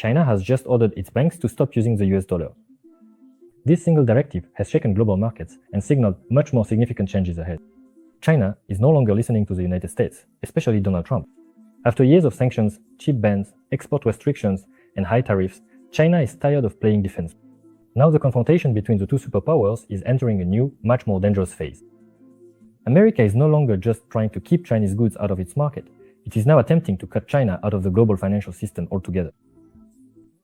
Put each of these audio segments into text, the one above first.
China has just ordered its banks to stop using the US dollar. This single directive has shaken global markets and signaled much more significant changes ahead. China is no longer listening to the United States, especially Donald Trump. After years of sanctions, cheap bans, export restrictions, and high tariffs, China is tired of playing defense. Now the confrontation between the two superpowers is entering a new, much more dangerous phase. America is no longer just trying to keep Chinese goods out of its market. It is now attempting to cut China out of the global financial system altogether.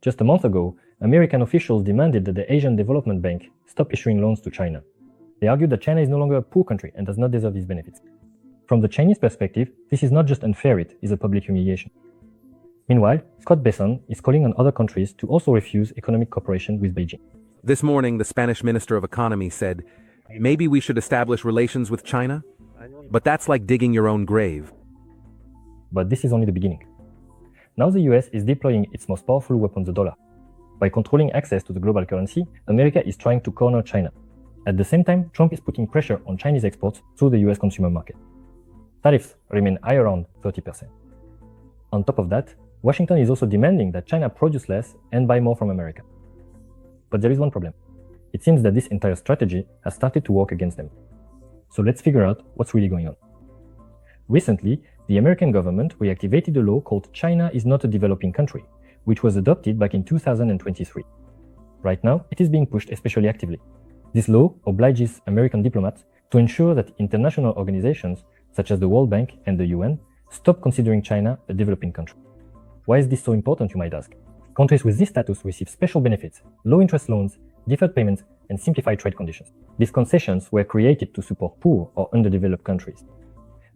Just a month ago, American officials demanded that the Asian Development Bank stop issuing loans to China. They argued that China is no longer a poor country and does not deserve these benefits. From the Chinese perspective, this is not just unfair, it is a public humiliation. Meanwhile, Scott Besson is calling on other countries to also refuse economic cooperation with Beijing. This morning, the Spanish Minister of Economy said, "Maybe we should establish relations with China? But that's like digging your own grave." But this is only the beginning. Now the US is deploying its most powerful weapon, the dollar. By controlling access to the global currency, America is trying to corner China. At the same time, Trump is putting pressure on Chinese exports through the US consumer market. Tariffs remain high around 30%. On top of that, Washington is also demanding that China produce less and buy more from America. But there is one problem. It seems that this entire strategy has started to work against them. So let's figure out what's really going on. Recently, the American government reactivated a law called China is not a developing country, which was adopted back in 2023. Right now, it is being pushed especially actively. This law obliges American diplomats to ensure that international organizations such as the World Bank and the Yuan stop considering China a developing country. Why is this so important, you might ask? Countries with this status receive special benefits, low interest loans, deferred payments, and simplified trade conditions. These concessions were created to support poor or underdeveloped countries.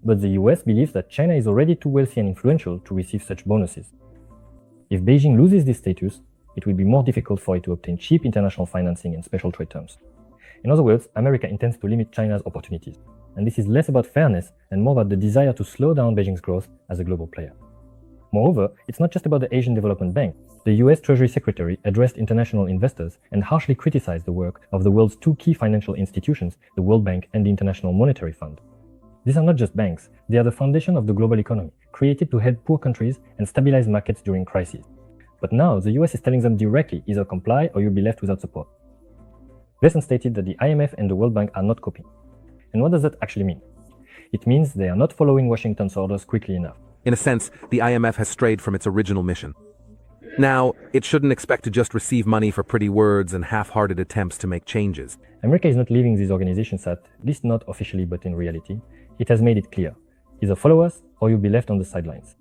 But the US believes that China is already too wealthy and influential to receive such bonuses. If Beijing loses this status, it will be more difficult for it to obtain cheap international financing and special trade terms. In other words, America intends to limit China's opportunities. And this is less about fairness and more about the desire to slow down Beijing's growth as a global player. Moreover, it's not just about the Asian Development Bank. The US Treasury Secretary addressed international investors and harshly criticized the work of the world's two key financial institutions, the World Bank and the International Monetary Fund. These are not just banks, they are the foundation of the global economy, created to help poor countries and stabilize markets during crises. But now, the US is telling them directly, either comply or you'll be left without support. Besson stated that the IMF and the World Bank are not copying. And what does that actually mean? It means they are not following Washington's orders quickly enough. In a sense, the IMF has strayed from its original mission. Now, it shouldn't expect to just receive money for pretty words and half-hearted attempts to make changes. America is not leaving these organizations at least not officially, but in reality. It has made it clear. Either follow us, or you'll be left on the sidelines.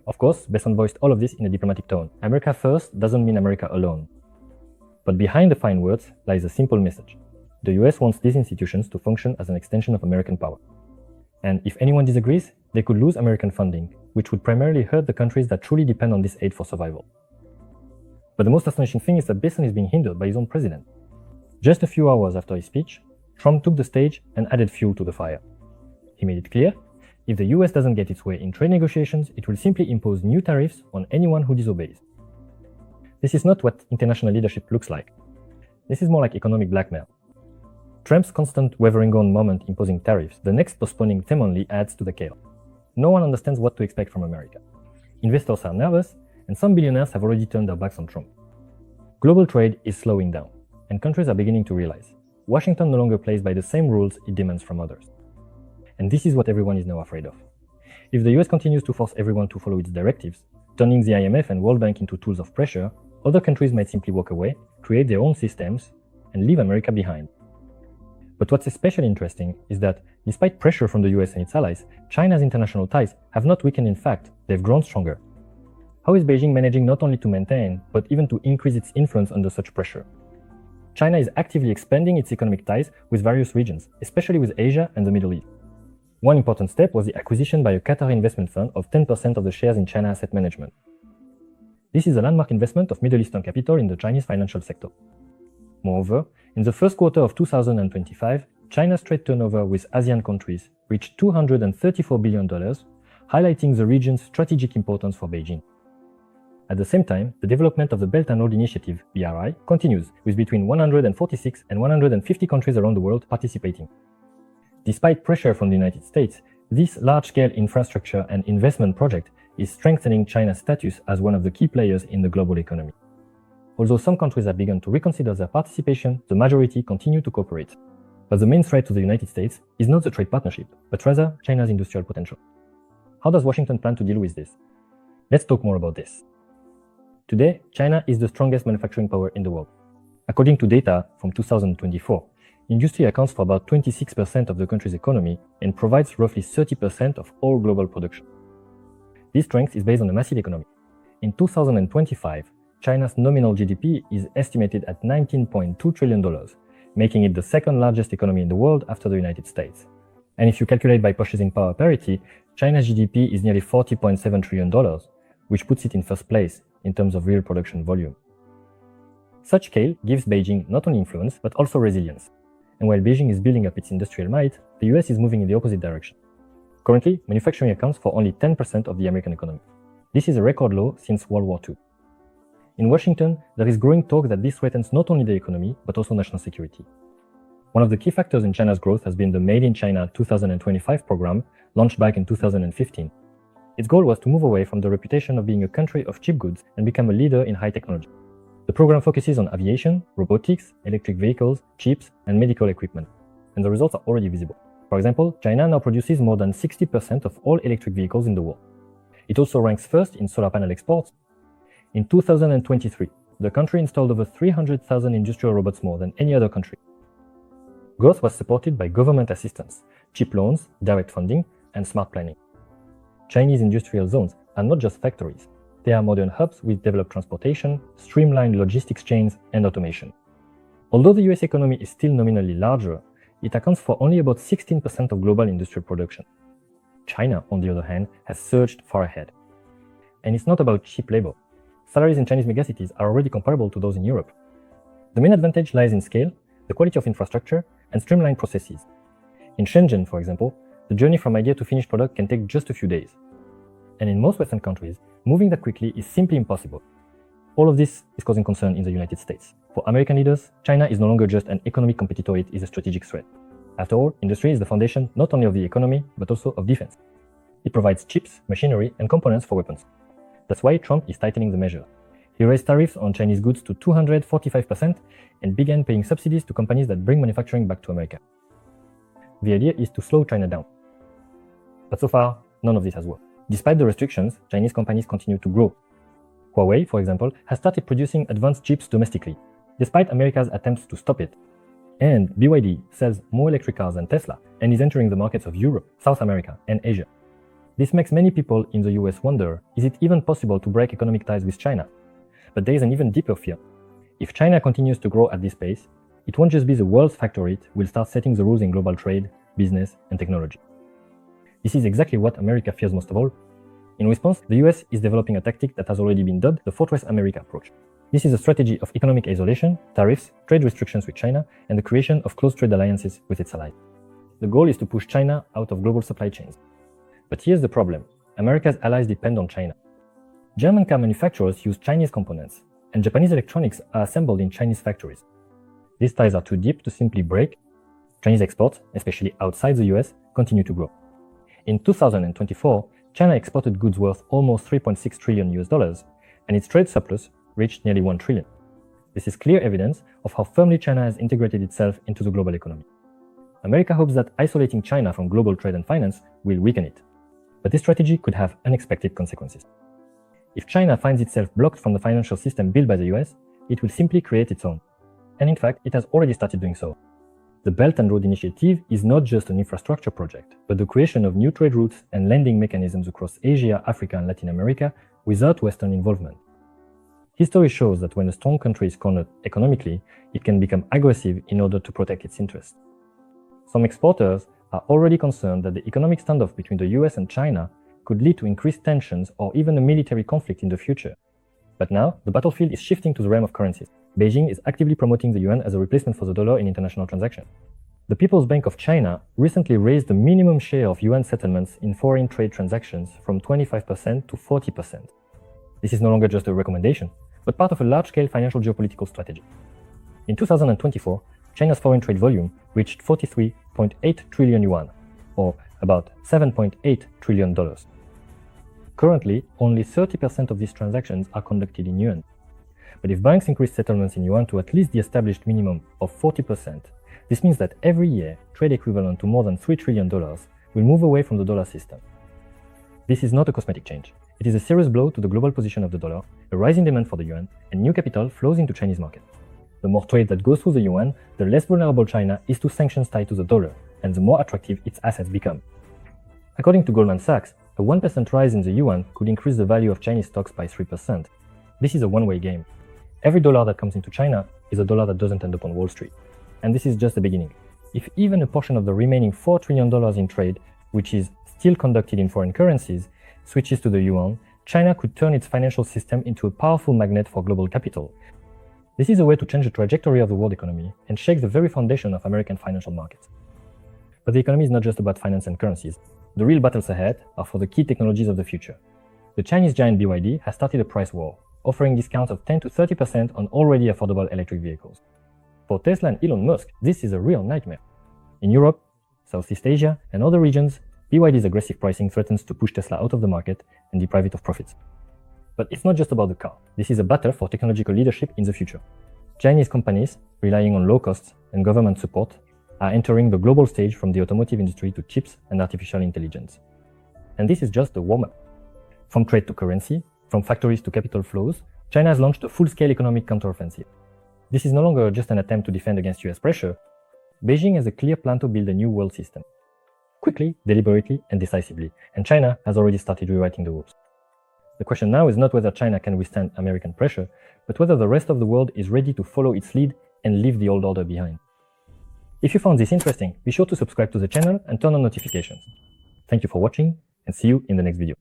Of course, Besson voiced all of this in a diplomatic tone. America first doesn't mean America alone. But behind the fine words lies a simple message. The US wants these institutions to function as an extension of American power. And if anyone disagrees, they could lose American funding, which would primarily hurt the countries that truly depend on this aid for survival. But the most astonishing thing is that Besson is being hindered by his own president. Just a few hours after his speech, Trump took the stage and added fuel to the fire. He made it clear, if the US doesn't get its way in trade negotiations, it will simply impose new tariffs on anyone who disobeys. This is not what international leadership looks like. This is more like economic blackmail. Trump's constant wavering on moment imposing tariffs, the next postponing them only adds to the chaos. No one understands what to expect from America. Investors are nervous, and some billionaires have already turned their backs on Trump. Global trade is slowing down, and countries are beginning to realize Washington no longer plays by the same rules it demands from others. And this is what everyone is now afraid of. If the US continues to force everyone to follow its directives, turning the IMF and World Bank into tools of pressure, other countries might simply walk away, create their own systems, and leave America behind. But what's especially interesting is that, despite pressure from the US and its allies, China's international ties have not weakened. In fact, they've grown stronger. How is Beijing managing not only to maintain, but even to increase its influence under such pressure? China is actively expanding its economic ties with various regions, especially with Asia and the Middle East. One important step was the acquisition by a Qatari investment fund of 10% of the shares in China Asset Management. This is a landmark investment of Middle Eastern capital in the Chinese financial sector. Moreover, in the first quarter of 2025, China's trade turnover with ASEAN countries reached $234 billion, highlighting the region's strategic importance for Beijing. At the same time, the development of the Belt and Road Initiative, BRI, continues, with between 146 and 150 countries around the world participating. Despite pressure from the United States, this large-scale infrastructure and investment project is strengthening China's status as one of the key players in the global economy. Although some countries have begun to reconsider their participation, the majority continue to cooperate. But the main threat to the United States is not the trade partnership, but rather China's industrial potential. How does Washington plan to deal with this? Let's talk more about this. Today, China is the strongest manufacturing power in the world. According to data from 2024, industry accounts for about 26% of the country's economy and provides roughly 30% of all global production. This strength is based on a massive economy. In 2025, China's nominal GDP is estimated at $19.2 trillion, making it the second largest economy in the world after the United States. And if you calculate by purchasing power parity, China's GDP is nearly $40.7 trillion, which puts it in first place in terms of real production volume. Such scale gives Beijing not only influence, but also resilience. And while Beijing is building up its industrial might, the US is moving in the opposite direction. Currently, manufacturing accounts for only 10% of the American economy. This is a record low since World War II. In Washington, there is growing talk that this threatens not only the economy, but also national security. One of the key factors in China's growth has been the Made in China 2025 program, launched back in 2015. Its goal was to move away from the reputation of being a country of cheap goods and become a leader in high technology. The program focuses on aviation, robotics, electric vehicles, chips, and medical equipment, and the results are already visible. For example, China now produces more than 60% of all electric vehicles in the world. It also ranks first in solar panel exports. In 2023, the country installed over 300,000 industrial robots more than any other country. Growth was supported by government assistance, cheap loans, direct funding, and smart planning. Chinese industrial zones are not just factories. They are modern hubs with developed transportation, streamlined logistics chains, and automation. Although the US economy is still nominally larger, it accounts for only about 16% of global industrial production. China, on the other hand, has surged far ahead. And it's not about cheap labor. Salaries in Chinese megacities are already comparable to those in Europe. The main advantage lies in scale, the quality of infrastructure, and streamlined processes. In Shenzhen, for example, the journey from idea to finished product can take just a few days. And in most Western countries, moving that quickly is simply impossible. All of this is causing concern in the United States. For American leaders, China is no longer just an economic competitor, it is a strategic threat. After all, industry is the foundation not only of the economy, but also of defense. It provides chips, machinery, and components for weapons. That's why Trump is tightening the measure. He raised tariffs on Chinese goods to 245% and began paying subsidies to companies that bring manufacturing back to America. The idea is to slow China down. But so far, none of this has worked. Despite the restrictions, Chinese companies continue to grow. Huawei, for example, has started producing advanced chips domestically, despite America's attempts to stop it. And BYD sells more electric cars than Tesla and is entering the markets of Europe, South America, and Asia. This makes many people in the US wonder, is it even possible to break economic ties with China? But there is an even deeper fear. If China continues to grow at this pace, it won't just be the world's factory, it will start setting the rules in global trade, business, and technology. This is exactly what America fears most of all. In response, the US is developing a tactic that has already been dubbed the Fortress America approach. This is a strategy of economic isolation, tariffs, trade restrictions with China, and the creation of close trade alliances with its allies. The goal is to push China out of global supply chains. But here's the problem. America's allies depend on China. German car manufacturers use Chinese components, and Japanese electronics are assembled in Chinese factories. These ties are too deep to simply break. Chinese exports, especially outside the US, continue to grow. In 2024, China exported goods worth almost $3.6 trillion, and its trade surplus reached nearly $1 trillion. This is clear evidence of how firmly China has integrated itself into the global economy. America hopes that isolating China from global trade and finance will weaken it. But this strategy could have unexpected consequences. If China finds itself blocked from the financial system built by the US, it will simply create its own. And in fact, it has already started doing so. The Belt and Road Initiative is not just an infrastructure project, but the creation of new trade routes and lending mechanisms across Asia, Africa, and Latin America without Western involvement. History shows that when a strong country is cornered economically, it can become aggressive in order to protect its interests. Some exporters are already concerned that the economic standoff between the US and China could lead to increased tensions or even a military conflict in the future. But now, the battlefield is shifting to the realm of currencies. Beijing is actively promoting the yuan as a replacement for the dollar in international transactions. The People's Bank of China recently raised the minimum share of yuan settlements in foreign trade transactions from 25% to 40%. This is no longer just a recommendation, but part of a large-scale financial geopolitical strategy. In 2024, China's foreign trade volume reached 43.8 trillion yuan, or about $7.8 trillion. Currently, only 30% of these transactions are conducted in yuan. But if banks increase settlements in yuan to at least the established minimum of 40%, this means that every year, trade equivalent to more than $3 trillion will move away from the dollar system. This is not a cosmetic change. It is a serious blow to the global position of the dollar, a rising demand for the yuan, and new capital flows into Chinese market. The more trade that goes through the yuan, the less vulnerable China is to sanctions tied to the dollar, and the more attractive its assets become. According to Goldman Sachs, a 1% rise in the yuan could increase the value of Chinese stocks by 3%. This is a one-way game. Every dollar that comes into China is a dollar that doesn't end up on Wall Street. And this is just the beginning. If even a portion of the remaining $4 trillion in trade, which is still conducted in foreign currencies, switches to the yuan, China could turn its financial system into a powerful magnet for global capital. This is a way to change the trajectory of the world economy and shake the very foundation of American financial markets. But the economy is not just about finance and currencies. The real battles ahead are for the key technologies of the future. The Chinese giant BYD has started a price war, offering discounts of 10 to 30% on already affordable electric vehicles. For Tesla and Elon Musk, this is a real nightmare. In Europe, Southeast Asia, and other regions, BYD's aggressive pricing threatens to push Tesla out of the market and deprive it of profits. But it's not just about the car. This is a battle for technological leadership in the future. Chinese companies, relying on low costs and government support, are entering the global stage from the automotive industry to chips and artificial intelligence. And this is just the warm-up. From trade to currency, from factories to capital flows, China has launched a full-scale economic counteroffensive. This is no longer just an attempt to defend against US pressure. Beijing has a clear plan to build a new world system. Quickly, deliberately, and decisively, and China has already started rewriting the rules. The question now is not whether China can withstand American pressure, but whether the rest of the world is ready to follow its lead and leave the old order behind. If you found this interesting, be sure to subscribe to the channel and turn on notifications. Thank you for watching, and see you in the next video.